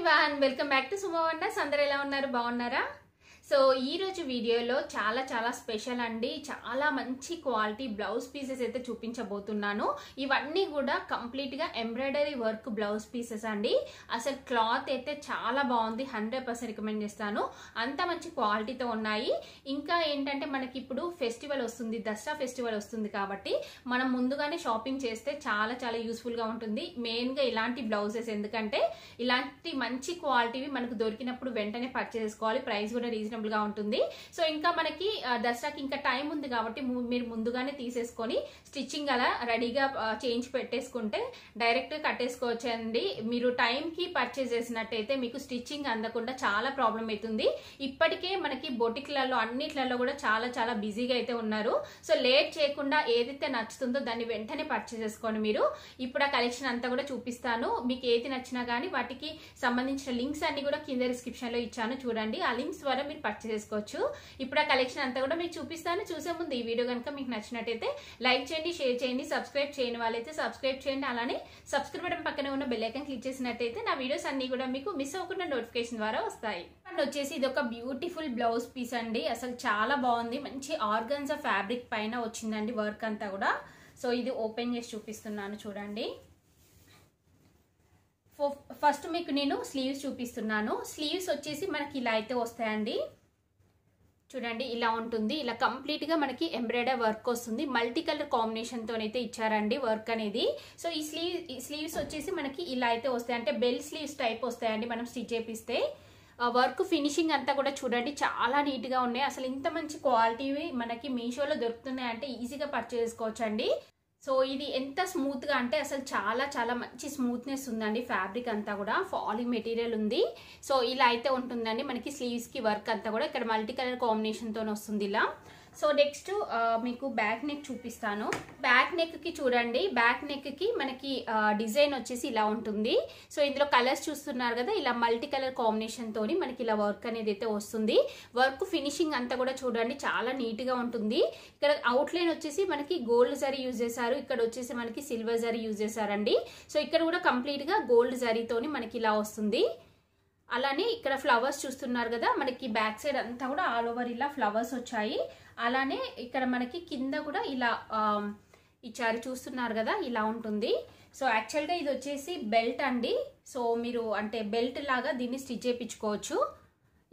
Everyone welcome back to Sumo wonders. అందరూ ఎలా ఉన్నారు? బాగున్నారా? సో ఈ రోజు వీడియోలో చాలా స్పెషల్ అండి. చాలా మంచి క్వాలిటీ బ్లౌజ్ పీసెస్ అయితే చూపించబోతున్నాను. ఇవన్నీ కూడా కంప్లీట్ గా ఎంబ్రాయిడరీ వర్క్ బ్లౌజ్ పీసెస్ అండి. అసలు క్లాత్ అయితే చాలా బాగుంది, 100% రికమెండ్ చేస్తాను. అంత మంచి క్వాలిటీతో ఉన్నాయి. ఇంకా ఏంటంటే మనకి ఇప్పుడు ఫెస్టివల్ వస్తుంది, దసరా ఫెస్టివల్ వస్తుంది కాబట్టి మనం ముందుగానే షాపింగ్ చేస్తే చాలా యూస్ఫుల్ గా ఉంటుంది. మెయిన్ గా ఇలాంటి బ్లౌజెస్, ఎందుకంటే ఇలాంటి మంచి క్వాలిటీవి మనకు దొరికినప్పుడు వెంటనే పర్చేస్ చేసుకోవాలి. ప్రైస్ కూడా రీజనబుల్ గా ఉంటుంది. సో ఇంకా మనకి దసరాకి ఇంకా టైం ఉంది కాబట్టి మీరు ముందుగానే తీసేసుకొని స్టిచ్చింగ్ అలా రెడీగా చేయించి పెట్టేసుకుంటే డైరెక్ట్ కట్టేసుకోవచ్చు అండి. మీరు టైం కి పర్చేస్ చేసినట్టయితే మీకు స్టిచ్చింగ్ అందకుండా చాలా ప్రాబ్లం అవుతుంది. ఇప్పటికే మనకి బొటిక్లలో అన్నిట్లలో కూడా చాలా బిజీగా అయితే ఉన్నారు. సో లేట్ చేయకుండా ఏదైతే నచ్చుతుందో దాన్ని వెంటనే పర్చేస్ చేసుకోండి. మీరు ఇప్పుడు ఆ కలెక్షన్ అంతా కూడా చూపిస్తాను. మీకు ఏది నచ్చినా కానీ వాటికి సంబంధించిన లింక్స్ అన్ని కూడా కింద డిస్క్రిప్షన్ లో ఇచ్చాను, చూడండి. ఆ లింక్స్ ద్వారా మీరు పర్చేస్ చేసుకోవచ్చు. ఇప్పుడు ఆ కలెక్షన్ అంతా కూడా మీకు చూపిస్తాను. చూసే ముందు ఈ వీడియో కనుక మీకు నచ్చినట్టయితే లైక్ చేయండి, షేర్ చేయండి, సబ్స్క్రైబ్ చేయని వాళ్ళైతే సబ్స్క్రైబ్ చేయండి. అలానే సబ్స్క్రైబ్ బటన్ పక్కనే ఉన్న బెల్ ఐకాన్ క్లిక్ చేసినట్టయితే నా వీడియోస్ అన్ని కూడా మీకు మిస్ అవ్వకుండా నోటిఫికేషన్ ద్వారా వస్తాయి. అండ్ వచ్చేసి ఇది ఒక బ్యూటిఫుల్ బ్లౌజ్ పీస్ అండి. అసలు చాలా బాగుంది. మంచి ఆర్గన్జా ఫ్యాబ్రిక్ పైన వచ్చిందండి వర్క్ అంతా కూడా. సో ఇది ఓపెన్ చేసి చూపిస్తున్నాను, చూడండి. ఫస్ట్ మీకు నేను స్లీవ్స్ చూపిస్తున్నాను. స్లీవ్స్ వచ్చేసి మనకి ఇలా అయితే వస్తాయండి, చూడండి. ఇలా ఉంటుంది. ఇలా కంప్లీట్ గా మనకి ఎంబ్రాయిడరీ వర్క్ వస్తుంది. మల్టీ కలర్ కాంబినేషన్ తోనైతే ఇచ్చారండి వర్క్ అనేది. సో ఈ స్లీవ్స్ వచ్చేసి మనకి ఇలా అయితే వస్తాయి, అంటే బెల్ స్లీవ్స్ టైప్ వస్తాయండి మనం స్టిచ్ చేపిస్తే. వర్క్ ఫినిషింగ్ అంతా కూడా చూడండి చాలా నీట్ గా ఉన్నాయి. అసలు ఇంత మంచి క్వాలిటీ మనకి మీషోలో దొరుకుతున్నాయి అంటే ఈజీగా పర్చేస్ చేసుకోవచ్చు అండి. సో ఇది ఎంత స్మూత్ గా అంటే అసలు చాలా మంచి స్మూత్నెస్ ఉందండి. ఫ్యాబ్రిక్ అంతా కూడా ఫాలింగ్ మెటీరియల్ ఉంది. సో ఇలా అయితే ఉంటుందండి మనకి స్లీవ్స్ కి వర్క్ అంతా కూడా. ఇక్కడ మల్టీ కలర్ కాంబినేషన్ తో వస్తుంది ఇలా. సో నెక్స్ట్ మీకు బ్యాక్ నెక్ చూపిస్తాను. బ్యాక్ నెక్ కి చూడండి, బ్యాక్ నెక్ కి మనకి డిజైన్ వచ్చేసి ఇలా ఉంటుంది. సో ఇందులో కలర్స్ చూస్తున్నారు కదా, ఇలా మల్టీ కలర్ కాంబినేషన్ తోని మనకి ఇలా వర్క్ అనేది అయితే వస్తుంది. వర్క్ ఫినిషింగ్ అంతా కూడా చూడండి చాలా నీట్ గా ఉంటుంది. ఇక్కడ అవుట్ లైన్ వచ్చేసి మనకి గోల్డ్ జరీ యూజ్ చేశారు, ఇక్కడ వచ్చేసి మనకి సిల్వర్ జరీ యూజ్ చేశారండి. సో ఇక్కడ కూడా కంప్లీట్ గా గోల్డ్ జరీతోని మనకి ఇలా వస్తుంది. అలానే ఇక్కడ ఫ్లవర్స్ చూస్తున్నారు కదా, మనకి బ్యాక్ సైడ్ అంతా కూడా ఆల్ ఓవర్ ఇలా ఫ్లవర్స్ వచ్చాయి. అలానే ఇక్కడ మనకి కింద కూడా ఇలా ఇచ్చారు, చూస్తున్నారు కదా, ఇలా ఉంటుంది. సో యాక్చువల్గా ఇది వచ్చేసి బెల్ట్ అండి. సో మీరు అంటే బెల్ట్ లాగా దీన్ని స్టిచ్ చేయించుకోవచ్చు.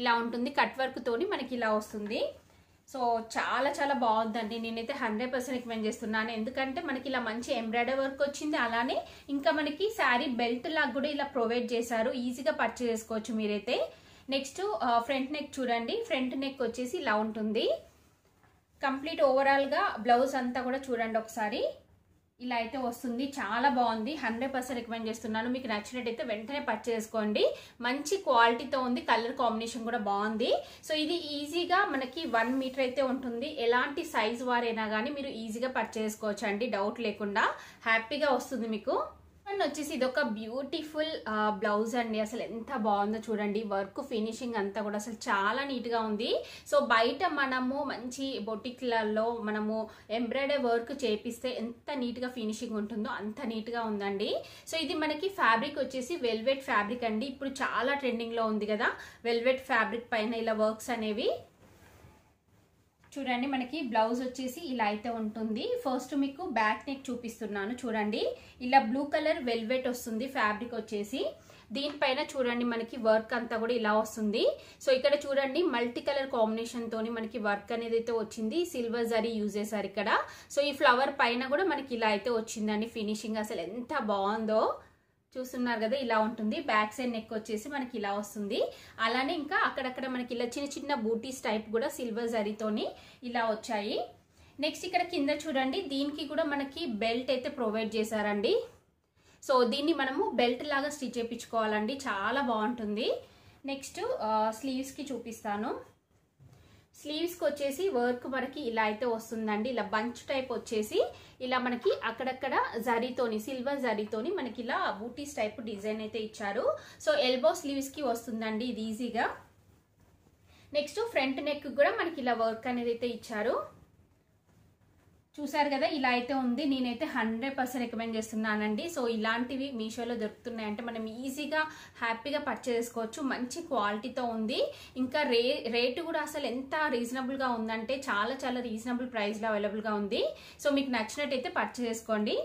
ఇలా ఉంటుంది, కట్ వర్క్ తోని మనకి ఇలా వస్తుంది. సో చాలా బాగుందండి. నేనైతే 100% రికమెండ్ చేస్తున్నాను. ఎందుకంటే మనకి ఇలా మంచి ఎంబ్రాయిడరీ వర్క్ వచ్చింది. అలానే ఇంకా మనకి శారీ బెల్ట్ లాగా కూడా ఇలా ప్రొవైడ్ చేశారు. ఈజీగా పర్చేస్ చేసుకోవచ్చు మీరైతే. నెక్స్ట్ ఫ్రంట్ నెక్ చూడండి. ఫ్రంట్ నెక్ వచ్చేసి ఇలా ఉంటుంది. కంప్లీట్ ఓవరాల్ గా బ్లౌజ్ అంతా కూడా చూడండి ఒకసారి, ఇలా అయితే వస్తుంది. చాలా బాగుంది, 100% రికమెండ్ చేస్తున్నాను. మీకు నచ్చినట్టయితే వెంటనే పర్చేస్ చేసుకోండి. మంచి క్వాలిటీతో ఉంది, కలర్ కాంబినేషన్ కూడా బాగుంది. సో ఇది ఈజీగా మనకి 1 మీటర్ అయితే ఉంటుంది. ఎలాంటి సైజ్ వారైనా కానీ మీరు ఈజీగా పర్చేస్ చేసుకోవచ్చు అండి, డౌట్ లేకుండా. హ్యాపీగా వస్తుంది మీకు. అండ్ వచ్చేసి ఇది ఒక బ్యూటిఫుల్ బ్లౌజ్ అండి. అసలు ఎంత బాగుందో చూడండి. వర్క్ ఫినిషింగ్ అంతా కూడా అసలు చాలా నీట్ గా ఉంది. సో బయట మనము మంచి బొటిక్లలో మనము ఎంబ్రాయిడరీ వర్క్ చేపిస్తే ఎంత నీట్ గా ఫినిషింగ్ ఉంటుందో అంత నీట్ గా ఉందండి. సో ఇది మనకి ఫ్యాబ్రిక్ వచ్చేసి వెల్వెట్ ఫ్యాబ్రిక్ అండి. ఇప్పుడు చాలా ట్రెండింగ్ లో ఉంది కదా వెల్వెట్ ఫ్యాబ్రిక్ పైన ఇలా వర్క్స్ అనేవి. చూడండి మనకి బ్లౌజ్ వచ్చేసి ఇలా అయితే ఉంటుంది. ఫస్ట్ మీకు బ్యాక్ నెక్ చూపిస్తున్నాను, చూడండి. ఇలా బ్లూ కలర్ వెల్వెట్ వస్తుంది ఫ్యాబ్రిక్ వచ్చేసి. దీనిపైన చూడండి మనకి వర్క్ అంతా కూడా ఇలా వస్తుంది. సో ఇక్కడ చూడండి మల్టీ కలర్ కాంబినేషన్ తోని మనకి వర్క్ అనేది అయితే వచ్చింది. సిల్వర్ జరీ యూజ్ చేశారు ఇక్కడ. సో ఈ ఫ్లవర్ పైన కూడా మనకి ఇలా అయితే వచ్చిందండి ఫినిషింగ్. అసలు ఎంత బాగుందో చూస్తున్నారు కదా, ఇలా ఉంటుంది. బ్యాక్ సైడ్ నెక్ వచ్చేసి మనకి ఇలా వస్తుంది. అలానే ఇంకా అక్కడక్కడ మనకి ఇలా చిన్న బూటీస్ టైప్ కూడా సిల్వర్ జరీతోని ఇలా వచ్చాయి. నెక్స్ట్ ఇక్కడ కింద చూడండి, దీనికి కూడా మనకి బెల్ట్ అయితే ప్రొవైడ్ చేశారండి. సో దీన్ని మనము బెల్ట్ లాగా స్టిచ్ చేయించుకోవాలండి, చాలా బాగుంటుంది. నెక్స్ట్ స్లీవ్స్ కి చూపిస్తాను. స్లీవ్స్ కి వచ్చేసి వర్క్ మనకి ఇలా అయితే వస్తుందండి. ఇలా బంచ్ టైప్ వచ్చేసి ఇలా మనకి అక్కడక్కడ జరీతోని సిల్వర్ జరీతోని మనకి ఇలా బూటీస్ టైప్ డిజైన్ అయితే ఇచ్చారు. సో ఎల్బో స్లీవ్స్ కి వస్తుందండి ఇది ఈజీగా. నెక్స్ట్ ఫ్రంట్ నెక్ కూడా మనకి ఇలా వర్క్ అనేది అయితే ఇచ్చారు, చూసారు కదా, ఇలా అయితే ఉంది. నేనైతే 100% రికమెండ్ చేస్తున్నానండి. సో ఇలాంటివి మీషోలో దొరుకుతున్నాయి అంటే మనం ఈజీగా హ్యాపీగా పర్చేస్ చేసుకోవచ్చు. మంచి క్వాలిటీతో ఉంది. ఇంకా రేటు కూడా అసలు ఎంత రీజనబుల్గా ఉందంటే చాలా రీజనబుల్ ప్రైస్లో అవైలబుల్గా ఉంది. సో మీకు నచ్చినట్టయితే పర్చేస్ చేసుకోండి.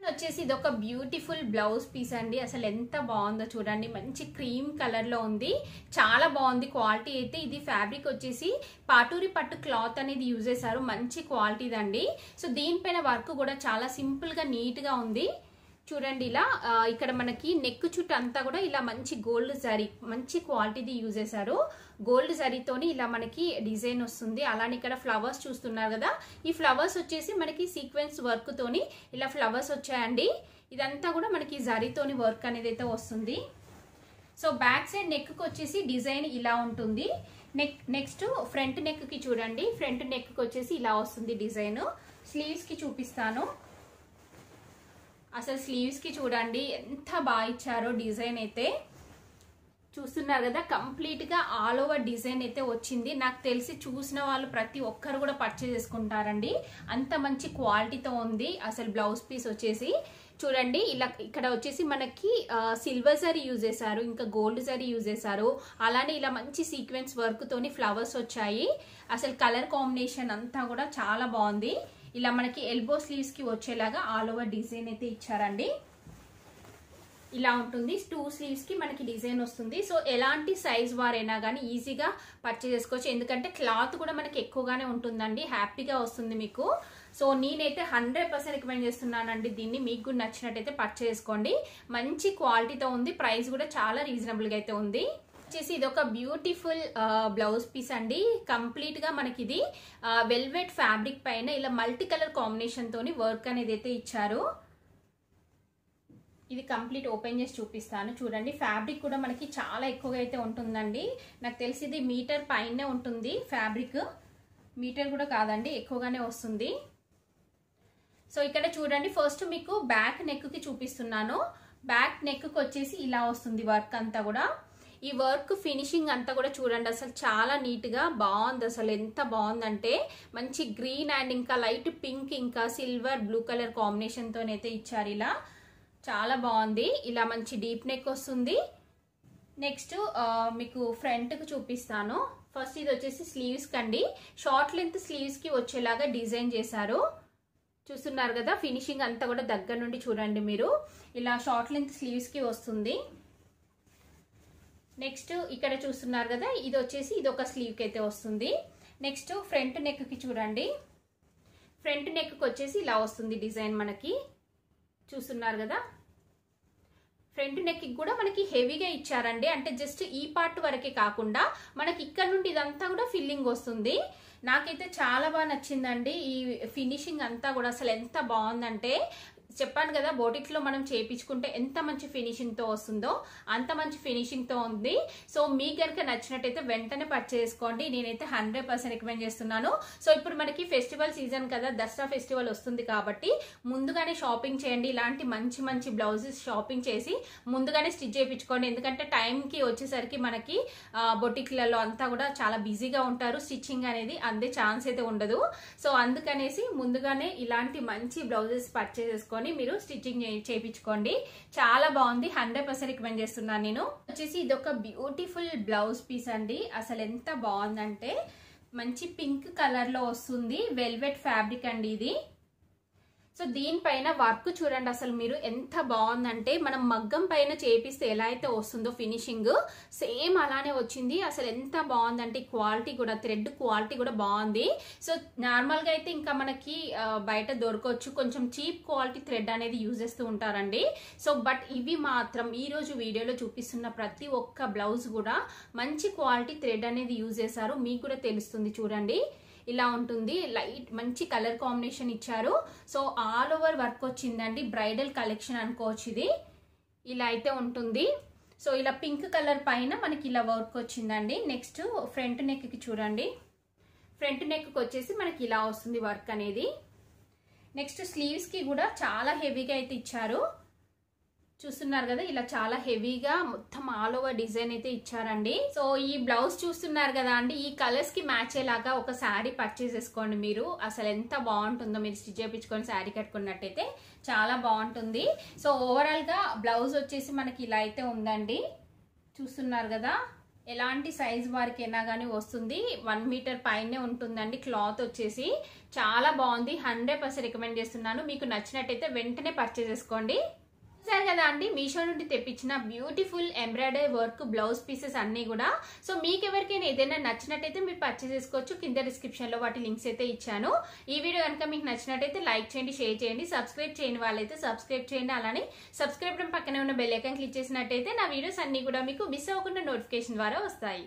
వచ్చేసి ఇది ఒక బ్యూటిఫుల్ బ్లౌజ్ పీస్ అండి. అసలు ఎంత బాగుందో చూడండి. మంచి క్రీమ్ కలర్ లో ఉంది. చాలా బాగుంది క్వాలిటీ అయితే. ఇది ఫ్యాబ్రిక్ వచ్చేసి పాటూరి పట్టు క్లాత్ అనేది యూజ్ చేశారు. మంచి క్వాలిటీదండి. సో దీనిపైన వర్క్ కూడా చాలా సింపుల్ గా నీట్ గా ఉంది. చూడండి ఇలా ఇక్కడ మనకి నెక్ చుట్టూ అంతా కూడా ఇలా మంచి గోల్డ్ జరీ, మంచి క్వాలిటీది యూజ్ చేశారు. గోల్డ్ జరీతోని ఇలా మనకి డిజైన్ వస్తుంది. అలానే ఇక్కడ ఫ్లవర్స్ చూస్తున్నారు కదా, ఈ ఫ్లవర్స్ వచ్చేసి మనకి సీక్వెన్స్ వర్క్ తోని ఇలా ఫ్లవర్స్ వచ్చాయండి. ఇదంతా కూడా మనకి జరీతోని వర్క్ అనేది అయితే వస్తుంది. సో బ్యాక్ సైడ్ నెక్ కి వచ్చేసి డిజైన్ ఇలా ఉంటుంది. నెక్స్ట్ ఫ్రంట్ నెక్ కి చూడండి. ఫ్రంట్ నెక్ కి వచ్చేసి ఇలా వస్తుంది డిజైన్. స్లీవ్స్ కి చూపిస్తాను. అసలు స్లీవ్స్ కి చూడండి ఎంత బాగా ఇచ్చారో డిజైన్ అయితే. చూస్తున్నారు కదా, కంప్లీట్ గా ఆల్ ఓవర్ డిజైన్ అయితే వచ్చింది. నాకు తెలిసి చూసిన వాళ్ళు ప్రతి ఒక్కరు కూడా పర్చేస్ చేసుకుంటారండి. అంత మంచి క్వాలిటీతో ఉంది. అసలు బ్లౌజ్ పీస్ వచ్చేసి చూడండి ఇలా ఇక్కడ వచ్చేసి మనకి సిల్వర్ జరీ యూజ్ చేశారు, ఇంకా గోల్డ్ జరీ యూజ్ చేశారు. అలానే ఇలా మంచి సీక్వెన్స్ వర్క్ తోని ఫ్లవర్స్ వచ్చాయి. అసలు కలర్ కాంబినేషన్ అంతా కూడా చాలా బాగుంది. ఇలా మనకి ఎల్బో స్లీవ్స్ కి వచ్చేలాగా ఆల్ ఓవర్ డిజైన్ అయితే ఇచ్చారండి. ఇలా ఉంటుంది. 2 స్లీవ్స్ కి మనకి డిజైన్ వస్తుంది. సో ఎలాంటి సైజ్ వారైనా కానీ ఈజీగా పర్చేస్ చేసుకోవచ్చు. ఎందుకంటే క్లాత్ కూడా మనకి ఎక్కువగానే ఉంటుందండి. హ్యాపీగా వస్తుంది మీకు. సో నేనైతే 100% రికమెండ్ చేస్తున్నానండి దీన్ని. మీకు కూడా నచ్చినట్టయితే పర్చేస్ చేసుకోండి. మంచి క్వాలిటీతో ఉంది. ప్రైస్ కూడా చాలా రీజనబుల్ గా అయితే ఉంది. వచ్చేసి ఇది ఒక బ్యూటిఫుల్ బ్లౌజ్ పీస్ అండి. కంప్లీట్ గా మనకి ఇది వెల్వెట్ ఫ్యాబ్రిక్ పైన ఇలా మల్టీ కలర్ కాంబినేషన్ తోని వర్క్ అనేది అయితే ఇచ్చారు. ఇది కంప్లీట్ ఓపెన్ చేసి చూపిస్తాను. చూడండి ఫ్యాబ్రిక్ కూడా మనకి చాలా ఎక్కువగా అయితే ఉంటుందండి. నాకు తెలిసి ఇది మీటర్ పైనే ఉంటుంది ఫ్యాబ్రిక్. మీటర్ కూడా కాదండి, ఎక్కువగానే వస్తుంది. సో ఇక్కడ చూడండి, ఫస్ట్ మీకు బ్యాక్ నెక్ కి చూపిస్తున్నాను. బ్యాక్ నెక్ కి వచ్చేసి ఇలా వస్తుంది వర్క్ అంతా కూడా. ఈ వర్క్ ఫినిషింగ్ అంతా కూడా చూడండి అసలు చాలా నీట్ గా బాగుంది. అసలు ఎంత బాగుందంటే మంచి గ్రీన్ అండ్ ఇంకా లైట్ పింక్ ఇంకా సిల్వర్ బ్లూ కలర్ కాంబినేషన్ తోనైతే ఇచ్చారు. ఇలా చాలా బాగుంది. ఇలా మంచి డీప్ నెక్ వస్తుంది. నెక్స్ట్ మీకు ఫ్రంట్ కి చూపిస్తాను. ఫస్ట్ ఇది వచ్చేసి స్లీవ్స్ కండి. షార్ట్ లెంత్ స్లీవ్స్ కి వచ్చేలాగా డిజైన్ చేశారు. చూస్తున్నారు కదా, ఫినిషింగ్ అంతా కూడా దగ్గర నుండి చూడండి మీరు. ఇలా షార్ట్ లెంత్ స్లీవ్స్ కి వస్తుంది. నెక్స్ట్ ఇక్కడ చూస్తున్నారు కదా, ఇది వచ్చేసి ఇది ఒక స్లీవ్ కి అయితే వస్తుంది. నెక్స్ట్ ఫ్రంట్ నెక్ కి చూడండి. ఫ్రంట్ నెక్ కి వచ్చేసి ఇలా వస్తుంది డిజైన్ మనకి. చూస్తున్నారు కదా, ఫ్రంట్ నెక్ కి కూడా మనకి హెవీగా ఇచ్చారండి. అంటే జస్ట్ ఈ పార్ట్ వరకే కాకుండా మనకి ఇక్కడ నుండి ఇదంతా కూడా ఫిల్లింగ్ వస్తుంది. నాకైతే చాలా బాగా నచ్చిందండి ఈ ఫినిషింగ్ అంతా కూడా. అసలు ఎంత బాగుందంటే చెప్పాను కదా, బోటిక్ లో మనం చేయించుకుంటే ఎంత మంచి ఫినిషింగ్ తో వస్తుందో అంత మంచి ఫినిషింగ్ తో ఉంది. సో మీకు కనుక నచ్చినట్టయితే వెంటనే పర్చేస్ చేసుకోండి. నేనైతే 100% రికమెండ్ చేస్తున్నాను. సో ఇప్పుడు మనకి ఫెస్టివల్ సీజన్ కదా, దసరా ఫెస్టివల్ వస్తుంది కాబట్టి ముందుగానే షాపింగ్ చేయండి. ఇలాంటి మంచి మంచి బ్లౌజెస్ షాపింగ్ చేసి ముందుగానే స్టిచ్ చేయించుకోండి. ఎందుకంటే టైంకి వచ్చేసరికి మనకి బొటిక్లలో అంతా కూడా చాలా బిజీగా ఉంటారు. స్టిచ్చింగ్ అనేది అందే ఛాన్స్ అయితే ఉండదు. సో అందుకనేసి ముందుగానే ఇలాంటి మంచి బ్లౌజెస్ పర్చేస్ చేసుకొని మీరు స్టిచ్చింగ్ చేయించుకోండి. చాలా బాగుంది. 100% రికమెండ్ చేస్తున్నాను నేను. వచ్చేసి ఇది ఒక బ్యూటిఫుల్ బ్లౌజ్ పీస్ అండి. అసలు ఎంత బాగుందంటే మంచి పింక్ కలర్ లో వస్తుంది. వెల్వెట్ ఫ్యాబ్రిక్ అండి ఇది. సో దీనిపైన వర్క్ చూడండి అసలు మీరు ఎంత బాగుందంటే మనం మగ్గం పైన చేపిస్తే ఎలా అయితే వస్తుందో ఫినిషింగ్ సేమ్ అలానే వచ్చింది. అసలు ఎంత బాగుందంటే క్వాలిటీ కూడా, థ్రెడ్ క్వాలిటీ కూడా బాగుంది. సో నార్మల్ గా అయితే ఇంకా మనకి బయట దొరకవచ్చు, కొంచెం చీప్ క్వాలిటీ థ్రెడ్ అనేది యూజ్ చేస్తూ ఉంటారండి. సో బట్ ఇవి మాత్రం ఈ రోజు వీడియోలో చూపిస్తున్న ప్రతి ఒక్క బ్లౌజ్ కూడా మంచి క్వాలిటీ థ్రెడ్ అనేది యూజ్ చేశారు. మీకు కూడా తెలుస్తుంది చూడండి. ఇలా ఉంటుంది. లైట్ మంచి కలర్ కాంబినేషన్ ఇచ్చారు. సో ఆల్ ఓవర్ వర్క్ వచ్చిందండి. బ్రైడల్ కలెక్షన్ అనుకోవచ్చు ఇది. ఇలా అయితే ఉంటుంది. సో ఇలా పింక్ కలర్ పైన మనకి ఇలా వర్క్ వచ్చిందండి. నెక్స్ట్ ఫ్రంట్ నెక్ కి చూడండి. ఫ్రంట్ నెక్ కి వచ్చేసి మనకి ఇలా వస్తుంది వర్క్ అనేది. నెక్స్ట్ స్లీవ్స్ కి కూడా చాలా హెవీగా అయితే ఇచ్చారు. చూస్తున్నారు కదా, ఇలా చాలా హెవీగా మొత్తం ఆల్ ఓవర్ డిజైన్ అయితే ఇచ్చారండి. సో ఈ బ్లౌజ్ చూస్తున్నారు కదా అండి, ఈ కలర్స్ కి మ్యాచ్ అయ్యేలాగా ఒక శారీ పర్చేస్ చేసుకోండి మీరు. అసలు ఎంత బాగుంటుందో, మీరు స్టిచ్ చేయించుకొని శారీ కట్టుకున్నట్టయితే చాలా బాగుంటుంది. సో ఓవరాల్ గా బ్లౌజ్ వచ్చేసి మనకి ఇలా అయితే ఉందండి. చూస్తున్నారు కదా, ఎలాంటి సైజ్ వారికైనా కానీ వస్తుంది. 1 మీటర్ పైనే ఉంటుందండి. క్లాత్ వచ్చేసి చాలా బాగుంది. 100% రికమెండ్ చేస్తున్నాను. మీకు నచ్చినట్టయితే వెంటనే పర్చేస్ చేసుకోండి. సరే కదా అండి, మీషో నుండి తెప్పించిన beautiful embroidery work blouse pieces అన్ని కూడా. సో మీకు ఎవరికైనా ఏదైనా నచ్చినట్టయితే మీరు పర్చేస్ చేసుకోవచ్చు. కింద డిస్క్రిప్షన్ లో వాటి లింక్స్ అయితే ఇచ్చాను. ఈ వీడియో కనుక మీకు నచ్చినట్టయితే లైక్ చేయండి, షేర్ చేయండి, సబ్స్క్రైబ్ చేయని వాళ్ళైతే సబ్స్క్రైబ్ చేయండి. అలానే సబ్స్క్రైబ్ పక్కనే ఉన్న బెల్ ఐకాన్ క్లిక్ చేసినట్టయితే నా వీడియోస్ అన్ని కూడా మీకు మిస్ అవ్వకుండా నోటిఫికేషన్ ద్వారా వస్తాయి.